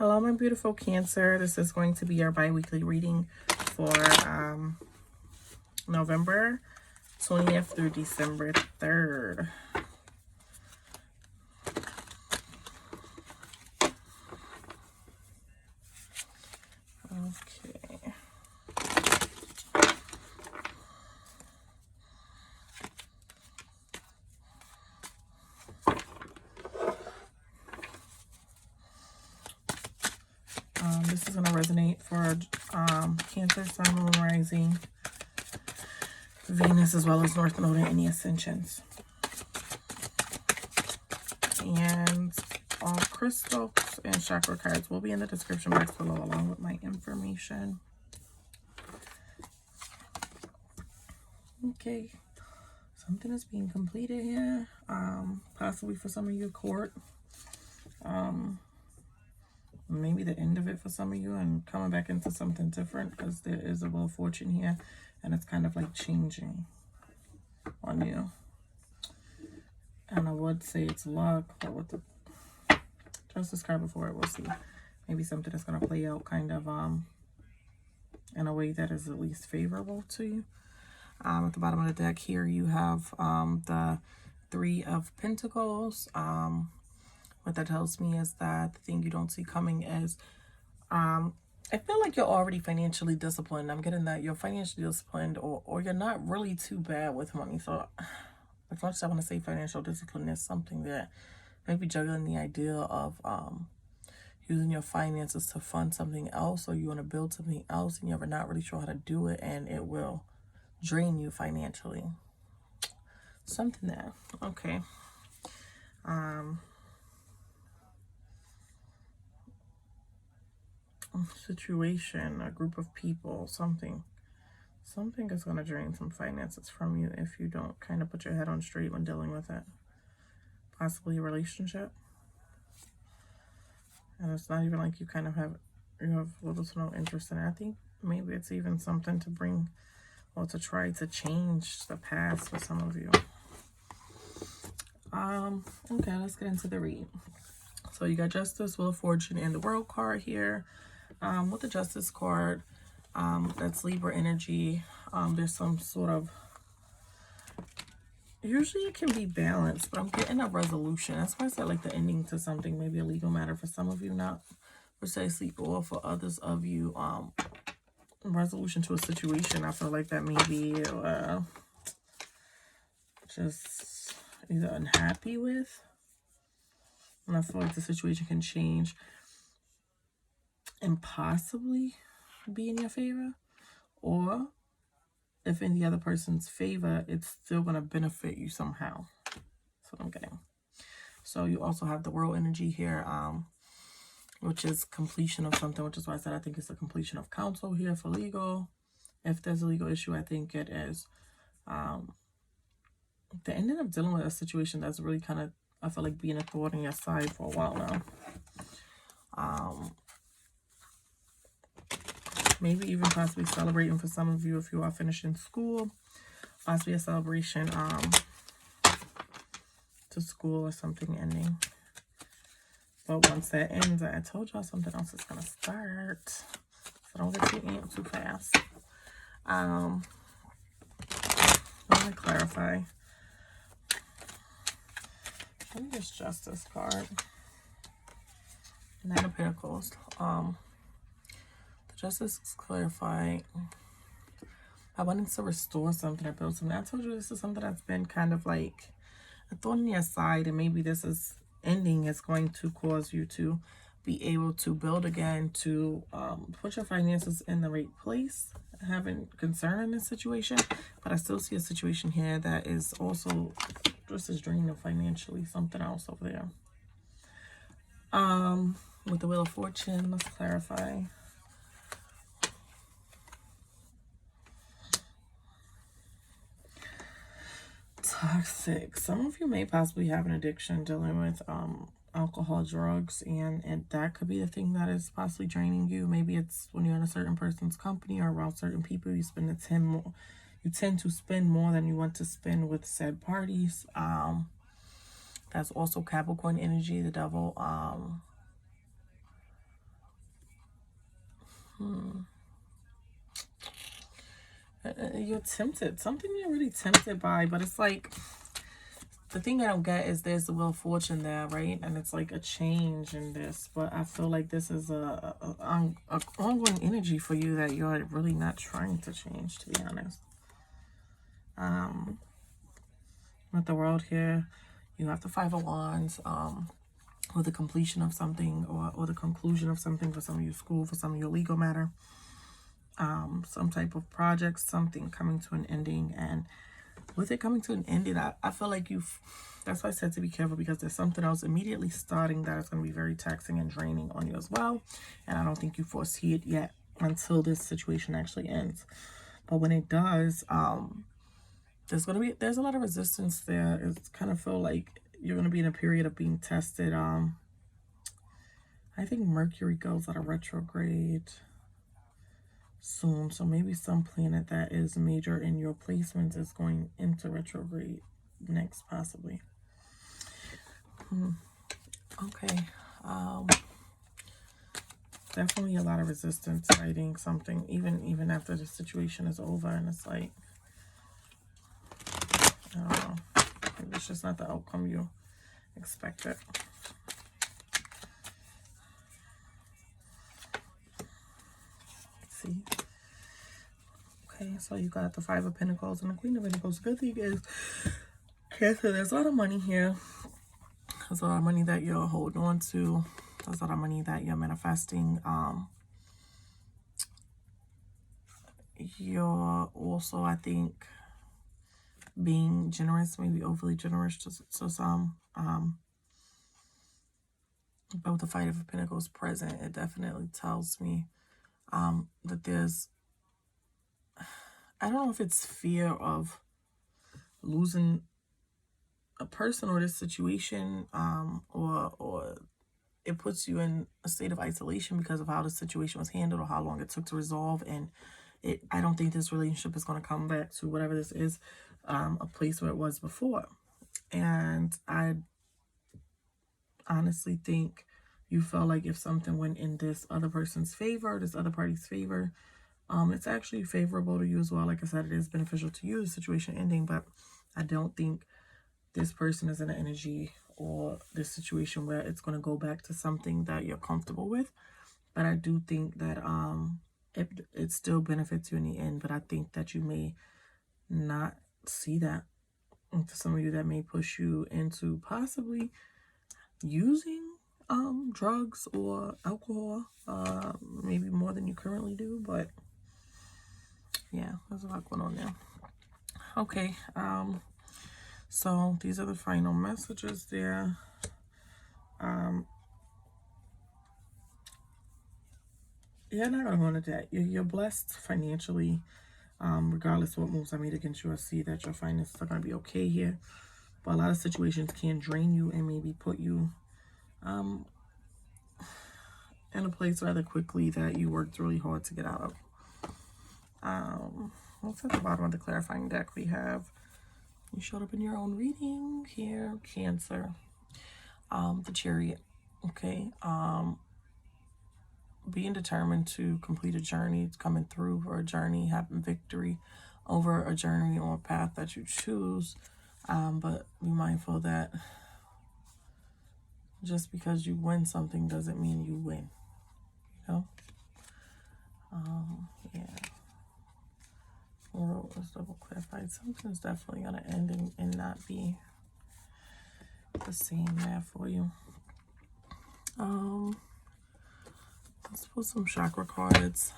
Hello, my beautiful Cancer. This is going to be our bi-weekly reading for November 20th through December 3rd. Okay. This is going to resonate for Cancer, Sun, Moon, Rising, Venus, as well as North Node and any ascensions. And all crystals and chakra cards will be in the description box below along with my information. Okay. Something is being completed here. Possibly for some of you, court. Maybe the end of it for some of you and coming back into something different, because there is a Wheel of Fortune here and it's kind of like changing on you. And I would say it's luck, but with the Justice card before it, we'll see. Maybe something that's going to play out kind of in a way that is at least favorable to you. At the bottom of the deck here you have the Three of Pentacles. What that tells me is that the thing you don't see coming is, I feel like you're already financially disciplined. I'm getting that you're financially disciplined, or you're not really too bad with money. So as much as I want to say financial discipline is something that maybe juggling the idea of using your finances to fund something else, or you want to build something else and you're not really sure how to do it, and it will drain you financially. Something there. Okay. Situation, a group of people, something is going to drain some finances from you if you don't kind of put your head on straight when dealing with it. Possibly a relationship, and it's not even like you have little to no interest in it. I think maybe it's even something to bring, or to try to change the past for some of you. Okay, let's get into the read. So you got Justice, Wheel of Fortune, and the World card here. With the Justice card, that's Libra energy. There's some sort of, usually it can be balanced, but I'm getting a resolution. That's why I said like the ending to something, maybe a legal matter for some of you, not precisely, or for others of you, resolution to a situation. I feel like that may be just either unhappy with, and I feel like the situation can change and possibly be in your favor, or if in the other person's favor, it's still going to benefit you somehow. That's what I'm getting. So you also have the World energy here, which is completion of something, which is why I said I think it's a completion of counsel here for legal. If there's a legal issue, I think it is the ending of dealing with a situation that's really kind of, I feel like, being a thorn in your side for a while now. Maybe even possibly celebrating for some of you if you are finishing school. Possibly a celebration to school or something ending. But once that ends, I told y'all something else is going to start. So don't get too amped too fast. Let me clarify. Let me just Justice card. Nine of Pentacles. Justice is clarified by wanting to restore something or build something. I told you this is something that's been kind of like a thorn in your side, and maybe this is ending is going to cause you to be able to build again, to put your finances in the right place. Having concern in this situation, but I still see a situation here that is also just as draining financially. Something else over there. With the Wheel of Fortune, let's clarify. Toxic. Some of you may possibly have an addiction dealing with alcohol, drugs, and that could be the thing that is possibly draining you. Maybe it's when you're in a certain person's company or around certain people, you tend to spend more than you want to spend with said parties. That's also Capricorn energy, the devil. You're tempted. Something you're really tempted by, but it's like, the thing I don't get is there's the Wheel of Fortune there, right? And it's like a change in this, but I feel like this is a ongoing energy for you that you're really not trying to change, to be honest. With the World here, you have the Five of Wands, or the completion of something, or the conclusion of something, for some of you school, for some of your legal matter, some type of project, something coming to an ending. And with it coming to an ending, I feel like that's why I said to be careful, because there's something else immediately starting that is going to be very taxing and draining on you as well. And I don't think you foresee it yet until this situation actually ends. But when it does, there's a lot of resistance there. It's kind of feel like you're going to be in a period of being tested. I think Mercury goes out of retrograde soon, so maybe some planet that is major in your placements is going into retrograde next, possibly. Okay. Definitely a lot of resistance fighting something, even after the situation is over, and it's like, I don't know, it's just not the outcome you expected. See? Okay, so you got the Five of Pentacles and the Queen of Pentacles. The good thing is, Cancer, there's a lot of money here. There's a lot of money that you're holding on to. There's a lot of money that you're manifesting. You're also, I think, being generous, maybe overly generous to some. But with the Five of Pentacles present, it definitely tells me that there's, I don't know if it's fear of losing a person or this situation, or it puts you in a state of isolation because of how the situation was handled or how long it took to resolve. And I don't think this relationship is going to come back to whatever this is, a place where it was before. And I honestly think you felt like if something went in this other person's favor, this other party's favor, it's actually favorable to you as well. Like I said, it is beneficial to you, the situation ending, but I don't think this person is in an energy or this situation where it's going to go back to something that you're comfortable with. But I do think that it still benefits you in the end, but I think that you may not see that. And for some of you, that may push you into possibly using drugs or alcohol, maybe more than you currently do. But yeah, there's a lot going on there. Okay, so these are the final messages there. You're not going to go into debt. You're blessed financially, regardless of what moves I made against you. I see that your finances are going to be okay here. But a lot of situations can drain you and maybe put you in a place rather quickly that you worked really hard to get out of. What's at the bottom of the clarifying deck? We have, you showed up in your own reading here, Cancer. The Chariot. Okay. Being determined to complete a journey, coming through for a journey, having victory over a journey or a path that you choose. But be mindful that just because you win something doesn't mean you win. You know? Yeah. World was double clarified. Something's definitely going to end and not be the same there for you. Let's pull some chakra cards.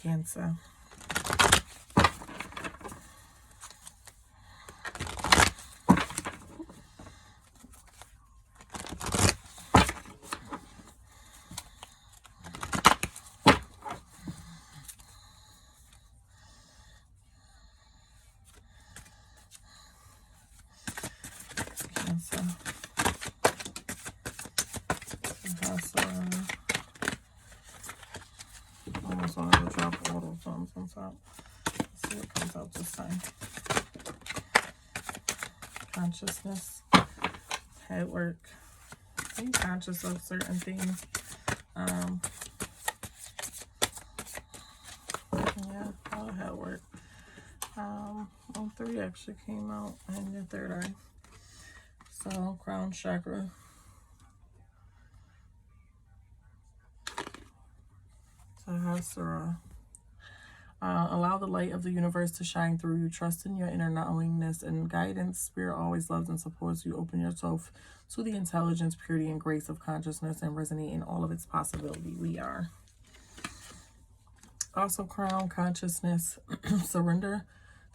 Cancer. Almost wanted to drop all those thumbs on top. Let's see what comes out this time. Consciousness, head work, being conscious of certain things. actually came out, and your third eye. So, crown chakra. Sahasrara. Allow the light of the universe to shine through you. Trust in your inner knowingness and guidance. Spirit always loves and supports you. Open yourself to the intelligence, purity, and grace of consciousness and resonate in all of its possibility. We are. Also, crown consciousness. Surrender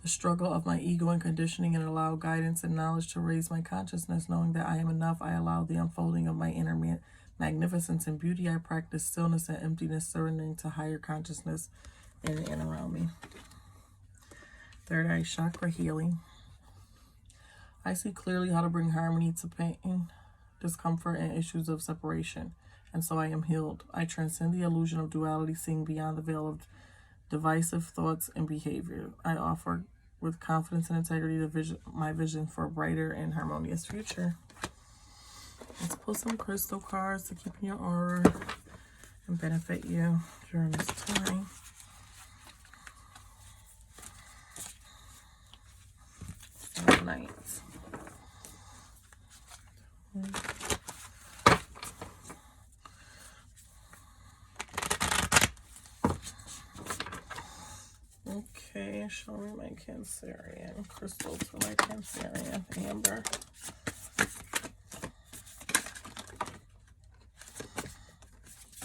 the struggle of my ego and conditioning and allow guidance and knowledge to raise my consciousness. Knowing that I am enough, I allow the unfolding of my inner magnificence and beauty. I practice stillness and emptiness, surrendering to higher consciousness in and around me. Third eye chakra healing. I see clearly how to bring harmony to pain, discomfort, and issues of separation, and so I am healed. I transcend the illusion of duality, seeing beyond the veil of divisive thoughts and behavior. I offer with confidence and integrity my vision for a brighter and harmonious future. Let's pull some crystal cards to keep in your aura and benefit you during this time. Night. Okay, show me my Cancerian. Crystals for my Cancerian. Amber.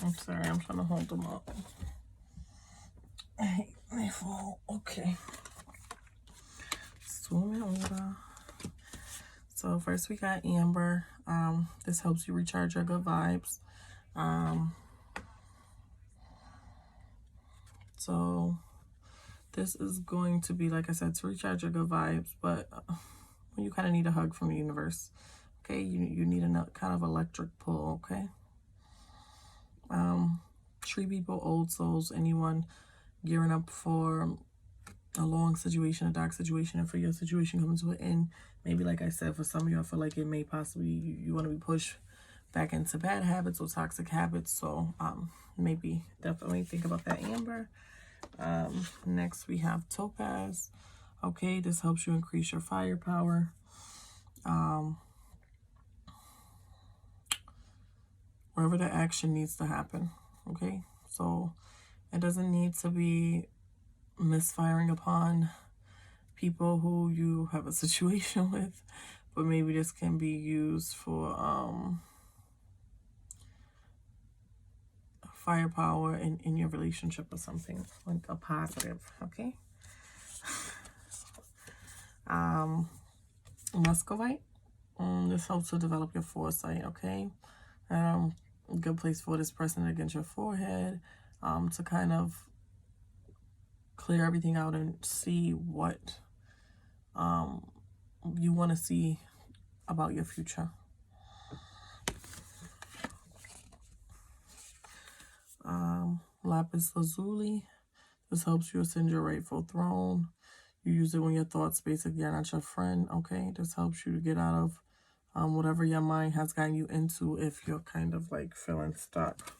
I'm sorry, I'm trying to hold them up. They fall. Okay. So first we got Amber. This helps you recharge your good vibes. So this is going to be, like I said, to recharge your good vibes, but you kind of need a hug from the universe. Okay, you need a kind of electric pull. Okay. Tree people, old souls, anyone gearing up for a long situation, a dark situation, and for your situation coming to an end. Maybe, like I said, for some of you, I feel like it may possibly, you want to be pushed back into bad habits or toxic habits. So maybe definitely think about that, Amber. Next we have Topaz. Okay, this helps you increase your firepower. Wherever the action needs to happen. Okay, so it doesn't need to be misfiring upon people who you have a situation with, but maybe this can be used for firepower in your relationship or something, like a positive. Okay. Muscovite. This helps to develop your foresight. Okay. A good place for this, pressing it against your forehead, to kind of clear everything out and see what you want to see about your future. Lapis lazuli. This helps you ascend your rightful throne. You use it when your thoughts basically are not your friend. Okay, this helps you to get out of whatever your mind has gotten you into if you're kind of like feeling stuck.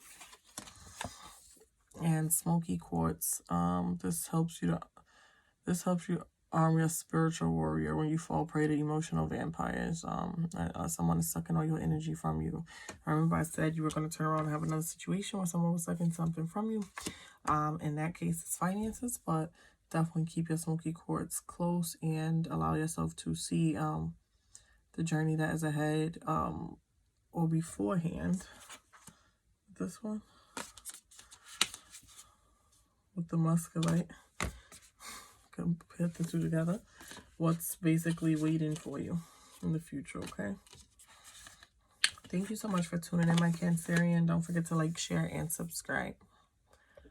And smoky quartz. This helps you arm your spiritual warrior when you fall prey to emotional vampires. Someone is sucking all your energy from you. Remember I said you were going to turn around and have another situation where someone was sucking something from you. In that case, it's finances, but definitely keep your smoky quartz close and allow yourself to see the journey that is ahead, or beforehand. This one with the muscovite. Put the two together. What's basically waiting for you in the future, okay? Thank you so much for tuning in, my Cancerian. Don't forget to like, share, and subscribe.